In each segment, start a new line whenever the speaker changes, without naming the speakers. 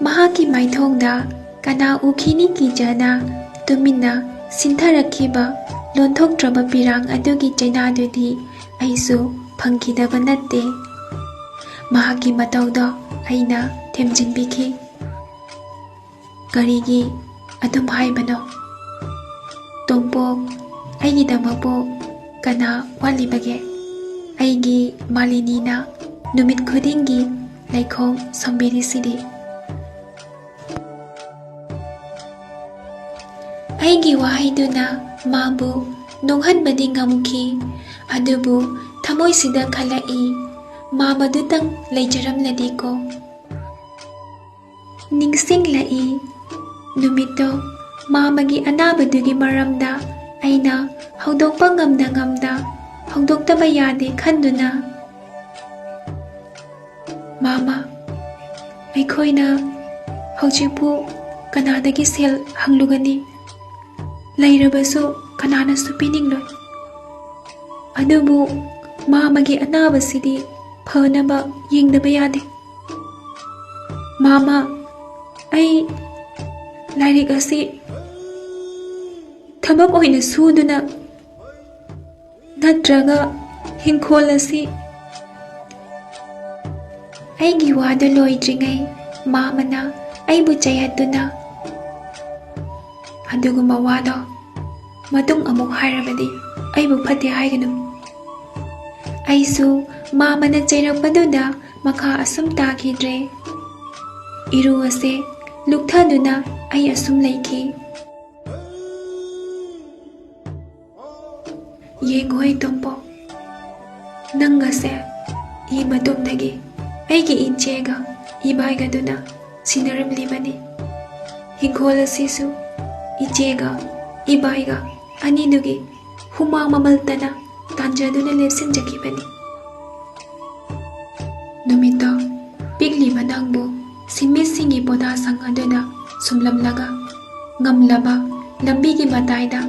ꯃꯍꯥꯛꯀꯤ ꯃꯥꯏꯊꯣꯡꯗ ꯀꯅꯥ ꯎꯈꯤꯅꯤ ꯀꯤꯖꯅ ꯇꯨꯃꯤꯟꯅ ꯁꯤꯟꯊꯔꯛꯈꯤꯕ ꯂꯣꯟꯊꯣꯛꯇ꯭ꯔꯕ ꯄꯤꯔꯥꯡ ꯑꯗꯨꯒꯤ ꯆꯩꯅꯥꯗꯨꯗꯤ ꯑꯩꯁꯨ ꯐꯪꯈꯤꯗꯕ ꯅꯠꯇꯦ꯫ ꯃꯍꯥꯛꯀꯤ ꯃꯇꯧꯗꯣ ꯑꯩꯅ ꯊꯦꯝꯖꯤꯟꯕꯤꯈꯤ꯫ "ꯀꯔꯤꯒꯤ ꯑꯗꯨꯝ ꯍꯥꯏꯕꯅꯣ? ꯇꯣꯝꯄꯣꯛ, ꯑꯩꯒꯤꯗꯃꯛꯄꯨ ꯀꯅꯥ ꯋꯥꯠꯂꯤꯕꯒꯦ? ꯑꯩꯒꯤ ꯃꯥꯂꯤꯅꯤꯅ ꯅꯨꯃꯤꯠ ꯈꯨꯗꯤꯡꯒꯤ ꯂꯩꯈꯣꯝ ꯁꯣꯝꯕꯤꯔꯤꯁꯤꯗꯤ꯫ ꯑꯩꯒꯤ ꯋꯥꯍꯩꯗꯨꯅ ꯃꯥꯕꯨ ꯅꯣꯛꯍꯟꯕꯗꯤ ꯉꯝꯈꯤ, ꯑꯗꯨꯕꯨ ꯊꯃꯣꯏꯁꯤꯗ ꯈꯜꯂꯛꯏ, ꯃꯥ ꯃꯗꯨꯇꯪ ꯂꯩꯖꯔꯝꯂꯗꯤꯀꯣ꯫ ꯅꯤꯡꯁꯤꯡꯂꯛꯏ ꯅꯨꯃꯤꯠꯇꯣ ꯃꯥꯃꯒꯤ ꯑꯅꯥꯕꯗꯨꯒꯤ ꯃꯔꯝꯗ ꯑꯩꯅ ꯍꯧꯗꯣꯛꯄ ꯉꯝꯗ ꯍꯧꯗꯣꯛꯇꯕ ꯌꯥꯗꯦ ꯈꯟꯗꯨꯅ, "ꯃꯥꯃꯥ, ꯑꯩꯈꯣꯏꯅ ꯍꯧꯖꯤꯛꯄꯨ ꯀꯅꯥꯗꯒꯤ ꯁꯦꯜ ꯍꯪꯂꯨꯒꯅꯤ? ꯂꯩꯔꯕꯁꯨ ꯀꯅꯥꯅꯁꯨ ꯄꯤꯅꯤꯡꯂꯣꯏ꯫ ꯑꯗꯨꯕꯨ ꯃꯥꯃꯒꯤ ꯑꯅꯥꯕꯁꯤꯗꯤ ꯐꯅꯕ ꯌꯦꯡꯗꯕ ꯌꯥꯗꯦ꯫ ꯃꯥꯃꯥ, ꯑꯩ ꯂꯥꯏꯔꯤꯛ ꯑꯁꯤ ꯊꯕꯛ ꯑꯣꯏꯅ ꯁꯨꯗꯨꯅ ꯅꯠꯇ꯭ꯔꯒ ꯍꯤꯡꯈꯣꯜ ꯑꯁꯤ..." ꯑꯩꯒꯤ ꯋꯥꯗꯨ ꯂꯣꯏꯗ꯭ꯔꯤꯉꯩ ꯃꯥꯃꯅ ꯑꯩꯕꯨ ꯆꯩꯍꯠꯇꯨꯅ, "ꯑꯗꯨꯒꯨꯝꯕ ꯋꯥꯗꯣ ꯃꯇꯨꯡ ꯑꯃꯨꯛ ꯍꯥꯏꯔꯕꯗꯤ ꯑꯩꯕꯨ ꯐꯠꯇꯦ ꯍꯥꯏꯒꯅꯨ." ꯑꯩꯁꯨ ꯃꯥꯃꯅ ꯆꯩꯔꯛꯄꯗꯨꯗ ꯃꯈꯥ ꯑꯁꯨꯝ ꯇꯥꯈꯤꯗ꯭ꯔꯦ꯫ ꯏꯔꯨ ꯑꯁꯦ ꯂꯨꯛꯊꯗꯨꯅ ꯑꯩ ꯑꯁꯨꯝ ꯂꯩꯈꯤ꯫ "ꯌꯦꯡꯉꯨꯍꯦ ꯇꯣꯝꯄꯣꯛ, ꯅꯪꯒꯁꯦ ꯏ ꯃꯇꯨꯡꯗꯒꯤ ꯑꯩꯒꯤ ꯏꯆꯦꯒ ꯏꯕꯥꯏꯒꯗꯨꯅ ꯁꯤꯟꯅꯔꯝꯂꯤꯕꯅꯤ꯫ ꯍꯤꯡꯈꯣꯜ ꯑꯁꯤꯁꯨ ꯏꯆꯦꯒ ꯏꯕꯥꯏꯒ ꯑꯅꯤꯗꯨꯒꯤ ꯍꯨꯃꯥꯡ ꯃꯃꯜꯇꯅ ꯇꯥꯟꯖꯗꯨꯅ ꯂꯦꯞꯁꯤꯟꯖꯈꯤꯕꯅꯤ꯫ ꯅꯨꯃꯤꯠꯇꯣ ꯄꯤꯛꯂꯤꯕ ꯅꯪꯕꯨ ꯁꯤꯟꯃꯤꯁꯤꯡꯒꯤ ꯄꯣꯊꯥꯁꯪ ꯑꯗꯨꯗ ꯁꯨꯝꯂꯝꯂꯒ ꯉꯝꯂꯕ ꯂꯝꯕꯤꯒꯤ ꯃꯇꯥꯏꯗ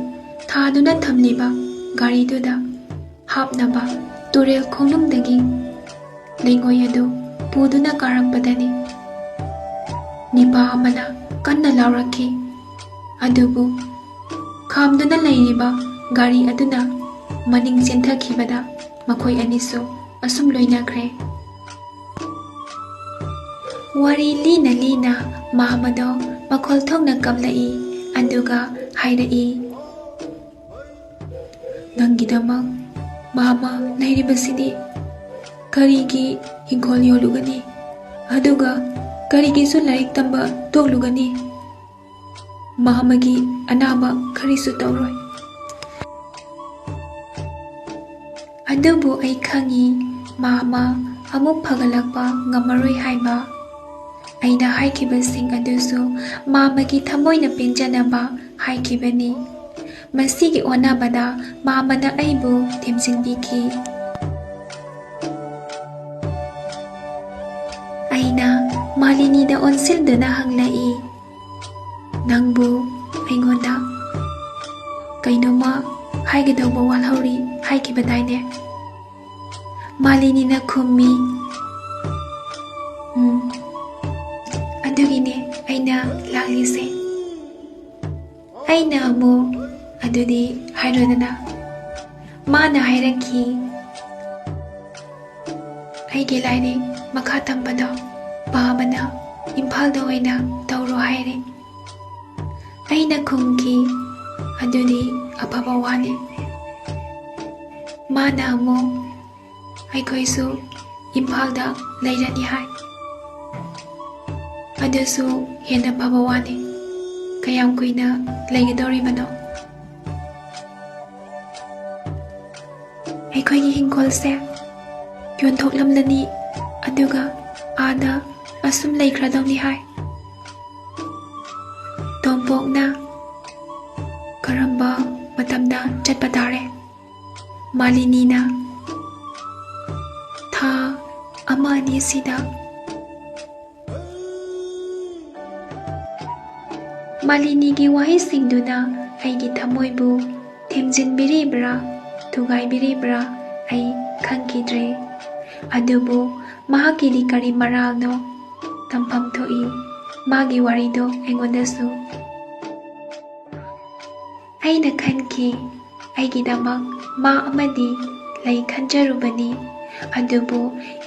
ꯊꯥꯗꯨꯅ ꯊꯝꯂꯤꯕ ꯒꯥꯔꯤꯗꯨꯗ ꯍꯥꯞꯅꯕ ꯇꯨꯔꯦꯜ ꯈꯣꯡꯅꯨꯡꯗꯒꯤ ꯂꯩꯉꯣꯏ ꯑꯗꯨ ꯄꯨꯗꯨꯅ ꯀꯥꯔꯛꯄꯗꯅꯤ꯫ ꯅꯤꯄꯥ ꯑꯃꯅ ꯀꯟꯅ ꯂꯥꯎꯔꯛꯈꯤ, ꯑꯗꯨꯕꯨ ꯈꯥꯝꯗꯨꯅ ꯂꯩꯔꯤꯕ ꯒꯥꯔꯤ ꯑꯗꯨꯅ ꯃꯅꯤꯡ ꯆꯦꯟꯊꯈꯤꯕꯗ ꯃꯈꯣꯏ ꯑꯅꯤꯁꯨ ꯑꯁꯨꯝ ꯂꯣꯏꯅꯈ꯭ꯔꯦ꯫ ꯋꯥꯔꯤ ꯂꯤꯅ ꯂꯤꯅ ꯃꯥꯃꯗꯣ ꯃꯈꯣꯜ ꯊꯣꯛꯅ ꯀꯞꯂꯛꯏ, ꯑꯗꯨꯒ ꯍꯥꯏꯔꯛꯏ, "ꯅꯪꯒꯤꯗꯃꯛ ꯃꯥꯃ ꯂꯩꯔꯤꯕꯁꯤꯗꯤ ꯀꯔꯤꯒꯤ ꯍꯤꯡꯈꯣꯜ ꯌꯣꯜꯂꯨꯒꯅꯤ? ꯑꯗꯨꯒ ꯀꯔꯤꯒꯤꯁꯨ ꯂꯥꯏꯔꯤꯛ ꯇꯝꯕ ꯇꯣꯛꯂꯨꯒꯅꯤ? ꯃꯥꯃꯒꯤ ꯑꯅꯥꯕ ꯀꯔꯤꯁꯨ ꯇꯧꯔꯣꯏ꯫ ꯑꯗꯨꯕꯨ ꯑꯩ ꯈꯪꯏ ꯃꯥꯃ ꯑꯃꯨꯛ ꯐꯒꯠꯂꯛꯄ ꯉꯝꯃꯔꯣꯏ ꯍꯥꯏꯕ꯫ ꯑꯩꯅ ꯍꯥꯏꯈꯤꯕꯁꯤꯡ ꯑꯗꯨꯁꯨ ꯃꯥꯃꯒꯤ ꯊꯃꯣꯏꯅ ꯄꯦꯟꯖꯅꯕ ꯍꯥꯏꯈꯤꯕꯅꯤ꯫ ꯃꯁꯤꯒꯤ ꯑꯣꯟꯅꯕꯗ ꯃꯥꯃꯅ ꯑꯩꯕꯨ ꯊꯦꯝꯖꯤꯟꯕꯤꯈꯤ꯫ ꯑꯩꯅ ꯃꯥꯂꯤꯅꯤꯗ ꯑꯣꯟꯁꯤꯟꯗꯨꯅ ꯍꯪꯂꯛꯏ, "ꯅꯪꯕꯨ ꯑꯩꯉꯣꯟꯗ ꯀꯩꯅꯣꯝꯃ ꯍꯥꯏꯒꯗꯧꯕ ꯋꯥꯠꯍꯧꯔꯤ ꯍꯥꯏꯈꯤꯕꯗꯥꯏꯅꯦ?" ꯃꯥꯂꯤꯅꯤꯅ ꯈꯨꯝꯃꯤ, "ꯑꯗꯨꯒꯤꯅꯦ ꯑꯩꯅ ꯂꯥꯛꯂꯤꯁꯦ." ꯑꯩꯅ ꯑꯃꯨꯛ, "ꯑꯗꯨꯗꯤ ꯍꯥꯏꯔꯣꯗꯅ." ꯃꯥꯅ ꯍꯥꯏꯔꯛꯈꯤ, "ꯑꯩꯒꯤ ꯂꯥꯏꯔꯤꯛ ꯃꯈꯥ ꯇꯝꯕꯗꯣ ꯄꯥꯕꯅ ꯏꯝꯐꯥꯜꯗ ꯑꯣꯏꯅ ꯇꯧꯔꯣ ꯍꯥꯏꯔꯦ." ꯑꯩꯅ ꯈꯨꯝꯈꯤ, "ꯑꯗꯨꯗꯤ ꯑꯐꯕ ꯋꯥꯅꯤ." ꯃꯥꯅ ꯑꯃꯨꯛ, "ꯑꯩꯈꯣꯏꯁꯨ ꯏꯝꯐꯥꯜꯗ ꯂꯩꯔꯅꯤ ꯍꯥꯏ." "ꯑꯗꯨꯁꯨ ꯍꯦꯟꯅ ꯐꯕ ꯋꯥꯅꯤ꯫ ꯀꯌꯥꯝ ꯀꯨꯏꯅ ꯂꯩꯒꯗꯧꯔꯤꯕꯅꯣ?" "ꯑꯩꯈꯣꯏꯒꯤ ꯍꯤꯡꯈꯣꯜꯁꯦ ꯌꯣꯟꯊꯣꯛꯂꯝꯂꯅꯤ, ꯑꯗꯨꯒ ꯑꯥꯗ ꯑꯁꯨꯝ ꯂꯩꯈ꯭ꯔꯗꯧꯅꯤ ꯍꯥꯏ." "ꯇꯣꯝꯄꯣꯛꯅ ꯀꯔꯝꯕ ꯃꯇꯝꯗ ꯆꯠꯄ ꯇꯥꯔꯦ?" ꯃꯥꯂꯤꯅꯤꯅ, "ꯊꯥ ꯑꯃ ꯑꯅꯤꯁꯤꯗ." ꯃꯥꯂꯤꯅꯤꯒꯤ ꯋꯥꯍꯩꯁꯤꯡꯗꯨꯅ ꯑꯩꯒꯤ ꯊꯃꯣꯏꯕꯨ ꯊꯦꯝꯖꯤꯟꯕꯤꯔꯤꯕ꯭ꯔꯥ ꯊꯨꯒꯥꯏꯕꯤꯔꯤꯕ꯭ꯔꯥ ꯑꯩ ꯈꯪꯈꯤꯗ꯭ꯔꯦ, ꯑꯗꯨꯕꯨ ꯃꯍꯥꯛꯀꯤꯗꯤ ꯀꯔꯤ ꯃꯔꯥꯜꯅꯣ ꯇꯝꯐꯝ ꯊꯣꯛꯏ꯫ ꯃꯥꯒꯤ ꯋꯥꯔꯤꯗꯣ ꯑꯩꯉꯣꯟꯗꯁꯨ ꯑꯩꯅ ꯈꯟꯈꯤ ꯑꯩꯒꯤꯗꯃꯛ ꯃꯥ ꯑꯃꯗꯤ ꯂꯩ ꯈꯟꯖꯔꯨꯕꯅꯤ ꯑꯗꯨꯕꯨ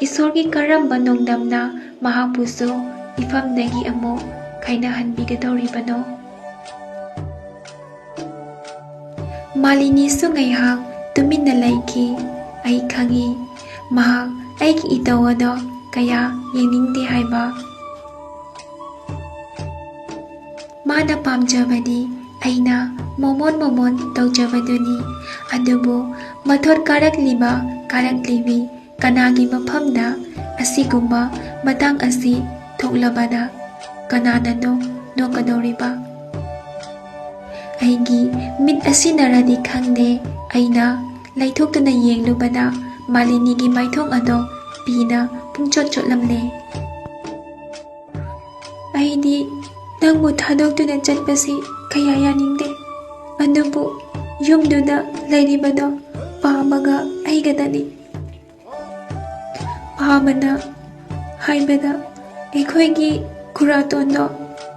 ꯏꯁꯣꯔꯒꯤ ꯀꯔꯝꯕ ꯅꯣꯡꯗꯝꯅ ꯃꯍꯥꯛꯄꯨꯁꯨ ꯏꯐꯝꯗꯒꯤ ꯑꯃꯨꯛ ꯈꯥꯏꯅꯍꯟꯕꯤꯒꯗꯧꯔꯤꯕꯅꯣ? ꯃꯥꯂꯤꯅꯤꯁꯨ ꯉꯥꯏꯍꯥꯛ ꯇꯨꯃꯤꯟꯅ ꯂꯩꯈꯤ꯫ ꯑꯩ ꯈꯪꯏ ꯃꯍꯥꯛ ꯑꯩꯒꯤ ꯏꯇꯧ ꯑꯗꯣ ꯀꯌꯥ ꯌꯦꯡꯅꯤꯡꯗꯦ ꯍꯥꯏꯕ꯫ ꯃꯥꯅ ꯄꯥꯝꯖꯕꯗꯤ ꯑꯩꯅ ꯃꯣꯃꯣꯟ ꯇꯧꯖꯕꯗꯨꯅꯤ꯫ ꯑꯗꯨꯕꯨ ꯃꯊꯣꯠ ꯀꯥꯔꯛꯂꯤꯕꯤ ꯀꯅꯥꯒꯤ ꯃꯐꯝꯗ ꯑꯁꯤꯒꯨꯝꯕ ꯃꯇꯥꯡ ꯑꯁꯤ ꯊꯣꯛꯂꯕꯗ ꯀꯅꯥꯅꯅꯣ ꯅꯣꯛꯀꯗꯧꯔꯤꯕ? ꯑꯩꯒꯤ ꯃꯤꯠ ꯑꯁꯤꯅꯔꯗꯤ ꯈꯪꯗꯦ ꯑꯩꯅ ꯂꯩꯊꯣꯛꯇꯨꯅ ꯌꯦꯡꯂꯨꯕꯗ ꯃꯥꯂꯤꯅꯤꯒꯤ ꯃꯥꯏꯊꯣꯡ ꯑꯗꯣ ꯄꯤꯅ ꯄꯨꯡꯆꯣꯠ ꯆꯣꯠꯂꯝꯂꯦ꯫ ꯑꯩꯗꯤ ꯅꯪꯕꯨ ꯊꯥꯗꯣꯛꯇꯨꯅ ꯆꯠꯄꯁꯤ ꯀꯌꯥ ꯌꯥꯅꯤꯡꯗꯦ꯫ ꯑꯗꯨꯕꯨ ꯌꯨꯝꯗꯨꯗ ꯂꯩꯔꯤꯕꯗꯣ ꯄꯥꯕꯒ ꯑꯩꯒꯗꯅꯤ꯫ ꯄꯥꯕꯅ ꯍꯥꯏꯕꯗ ꯑꯩꯈꯣꯏꯒꯤ ꯈꯨꯔꯥꯇꯣꯟꯗꯣ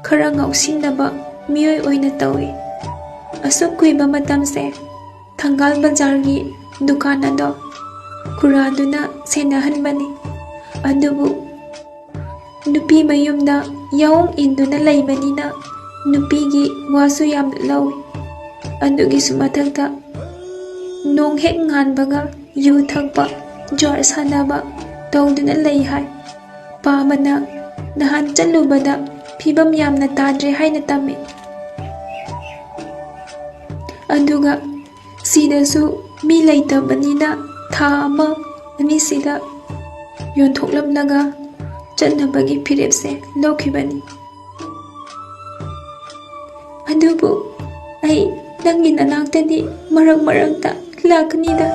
ꯈꯔ ꯉꯥꯎꯁꯤꯟꯅꯕ ꯃꯤꯑꯣꯏ ꯑꯣꯏꯅ ꯇꯧꯏ꯫ ꯑꯁꯨꯛ ꯀꯨꯏꯕ ꯃꯇꯝꯁꯦ ꯊꯪꯒꯥꯜ ꯕꯖꯥꯔꯒꯤ ꯗꯨꯀꯥꯟ ꯑꯗꯣ ꯈꯨꯔꯥꯗꯨꯅ ꯁꯦꯟꯅꯍꯟꯕꯅꯤ꯫ ꯑꯗꯨꯕꯨ ꯅꯨꯄꯤ ꯃꯌꯨꯝꯗ ꯌꯥꯑꯣꯡ ꯏꯟꯗꯨꯅ ꯂꯩꯕꯅꯤꯅ ꯅꯨꯄꯤꯒꯤ ꯋꯥꯁꯨ ꯌꯥꯝꯅ ꯂꯧꯏ꯫ ꯑꯗꯨꯒꯤꯁꯨ ꯃꯊꯛꯇ ꯅꯣꯡ ꯍꯦꯛ ꯉꯥꯟꯕꯒ ꯌꯨ ꯊꯛꯄ, ꯖꯨꯋꯥꯔ ꯁꯥꯟꯅꯕ ꯇꯧꯗꯨꯅ ꯂꯩ ꯍꯥꯏ꯫ ꯄꯥꯕꯅ ꯅꯍꯥꯟ ꯆꯠꯂꯨꯕꯗ ꯐꯤꯕꯝ ꯌꯥꯝꯅ ꯇꯥꯗ꯭ꯔꯦ ꯍꯥꯏꯅ ꯇꯝꯃꯤ꯫ ꯑꯗꯨꯒ ꯁꯤꯗꯁꯨ ꯃꯤ ꯂꯩꯇꯕꯅꯤꯅ ꯊꯥ ꯑꯃ ꯑꯅꯤꯁꯤꯗ ꯌꯣꯟꯊꯣꯛꯂꯝꯂꯒ ꯆꯠꯅꯕꯒꯤ ꯐꯤꯔꯦꯞꯁꯦ ꯂꯧꯈꯤꯕꯅꯤ꯫ ꯑꯗꯨꯕꯨ ꯑꯩ ꯅꯪꯒꯤ ꯅꯅꯥꯛꯇꯗꯤ ꯃꯔꯛꯇ ꯂꯥꯛꯀꯅꯤꯗ꯫